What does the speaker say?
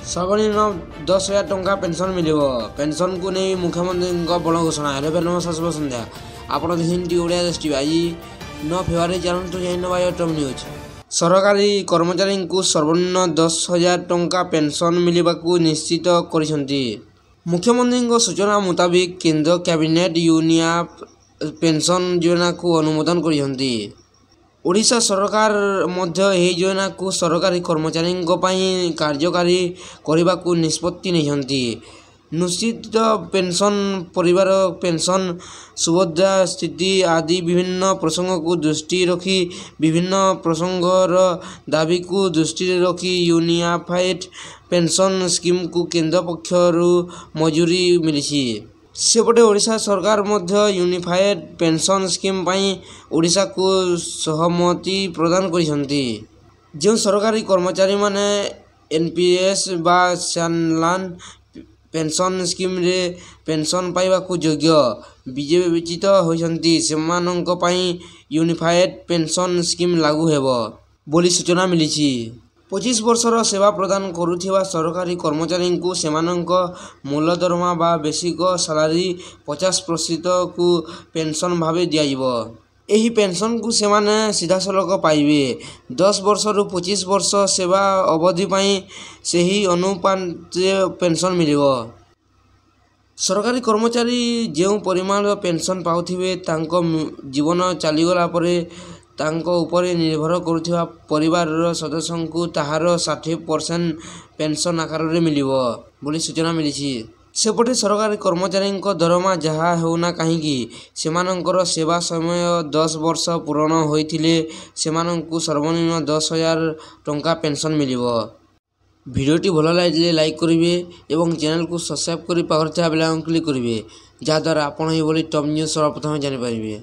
ସର୍ବନିମ୍ନ 10,000 ଟଙ୍କା ପେନ୍ସନ୍ ମିଳିବ। ପେନ୍ସନ୍କୁ ନେଇ ମୁଖ୍ୟମନ୍ତ୍ରୀଙ୍କ ବଡ଼ ଘୋଷଣା। ହେଲେ ନମସ୍କାର ଶୁଭ ସନ୍ଧ୍ୟା। ଆପଣ ଦେଖିଛନ୍ତି ଓଡ଼ିଆ ଦେଶ ଟିଭି। ଆଜି 9 ଫେବୃଆରୀ ଚାଲନ୍ତୁ ଜାଣିନେବା ଟପ୍ ନ୍ୟୁଜ୍। ସରକାରୀ କର୍ମଚାରୀଙ୍କୁ ସର୍ବନିମ୍ନ 10,000 ଟଙ୍କା ପେନ୍ସନ୍ ମିଳିବାକୁ ନିଶ୍ଚିତ କରିଛନ୍ତି। ମୁଖ୍ୟମନ୍ତ୍ରୀଙ୍କ ସୂଚନା ମୁତାବିକ କେନ୍ଦ୍ର କ୍ୟାବିନେଟ୍ ୟୁନିଆପ୍ ପେନ୍ସନ୍ ଯୋଜନାକୁ ଅନୁମୋଦନ କରିଛନ୍ତି। ଓଡ଼ିଶା ସରକାର ମଧ୍ୟ ଏହି ଯୋଜନାକୁ ସରକାରୀ କର୍ମଚାରୀଙ୍କ ପାଇଁ କାର୍ଯ୍ୟକାରୀ କରିବାକୁ ନିଷ୍ପତ୍ତି ନେଇଛନ୍ତି। ନିଶ୍ଚିତ ପେନ୍ସନ୍, ପରିବାର ପେନ୍ସନ୍, ସୁଭଦ୍ରା ସ୍ଥିତି ଆଦି ବିଭିନ୍ନ ପ୍ରସଙ୍ଗକୁ ଦୃଷ୍ଟିରେ ରଖି ବିଭିନ୍ନ ପ୍ରସଙ୍ଗର ଦାବିକୁ ଦୃଷ୍ଟିରେ ରଖି ୟୁନିଫାଏଡ୍ ପେନ୍ସନ୍ ସ୍କିମ୍କୁ କେନ୍ଦ୍ର ପକ୍ଷରୁ ମଞ୍ଜୁରୀ ମିଳିଛି। ସେପଟେ ଓଡ଼ିଶା ସରକାର ମଧ୍ୟ ୟୁନିଫାଏଡ୍ ପେନ୍ସନ୍ ସ୍କିମ୍ ପାଇଁ ଓଡ଼ିଶାକୁ ସହମତି ପ୍ରଦାନ କରିଛନ୍ତି। ଯେଉଁ ସରକାରୀ କର୍ମଚାରୀମାନେ ଏନ୍ପିଏସ୍ ବା ନ୍ୟାସନାଲ୍ ପେନ୍ସନ୍ ସ୍କିମ୍ରେ ପେନ୍ସନ୍ ପାଇବାକୁ ଯୋଗ୍ୟ ବିବେଚିତ ହୋଇଛନ୍ତି, ସେମାନଙ୍କ ପାଇଁ ୟୁନିଫାଏଡ୍ ପେନ୍ସନ୍ ସ୍କିମ୍ ଲାଗୁ ହେବ ବୋଲି ସୂଚନା ମିଳିଛି। 25 ବର୍ଷର ସେବା ପ୍ରଦାନ କରୁଥିବା ସରକାରୀ କର୍ମଚାରୀଙ୍କୁ ସେମାନଙ୍କ ମୂଳ ଦରମା ବା ବେସିକ୍ ସାଲାରୀ 50%କୁ ପେନ୍ସନ୍ ଭାବେ ଦିଆଯିବ। ଏହି ପେନ୍ସନ୍କୁ ସେମାନେ ସିଧାସଳଖ ପାଇବେ। 10 ବର୍ଷରୁ 25 ବର୍ଷ ସେବା ଅବଧି ପାଇଁ ସେହି ଅନୁପାତରେ ପେନ୍ସନ୍ ମିଳିବ। ସରକାରୀ କର୍ମଚାରୀ ଯେଉଁ ପରିମାଣର ପେନ୍ସନ୍ ପାଉଥିବେ, ତାଙ୍କ ଜୀବନ ଚାଲିଗଲା ପରେ ତାଙ୍କ ଉପରେ ନିର୍ଭର କରୁଥିବା ପରିବାରର ସଦସ୍ୟଙ୍କୁ ତାହାର 60% ପେନ୍ସନ୍ ଆକାରରେ ମିଳିବ ବୋଲି ସୂଚନା ମିଳିଛି। ସେପଟେ ସରକାରୀ କର୍ମଚାରୀଙ୍କ ଦରମା ଯାହା ହେଉନା କାହିଁକି, ସେମାନଙ୍କର ସେବା ସମୟ 10 ବର୍ଷ ପୂରଣ ହୋଇଥିଲେ ସେମାନଙ୍କୁ ସର୍ବନିମ୍ନ 10,000 ଟଙ୍କା ପେନ୍ସନ୍ ମିଳିବ। ଭିଡ଼ିଓଟି ଭଲ ଲାଗିଲେ ଲାଇକ୍ କରିବେ ଏବଂ ଚ୍ୟାନେଲକୁ ସବସ୍କ୍ରାଇବ୍ କରି ପାଖରେ ଥିବା ବେଲ୍ ଆଇକନ୍ କ୍ଲିକ୍ କରିବେ, ଯାହାଦ୍ୱାରା ଆପଣ ଏହିଭଳି ଟପ୍ ନ୍ୟୁଜ୍ ସର୍ବପ୍ରଥମେ ଜାଣିପାରିବେ।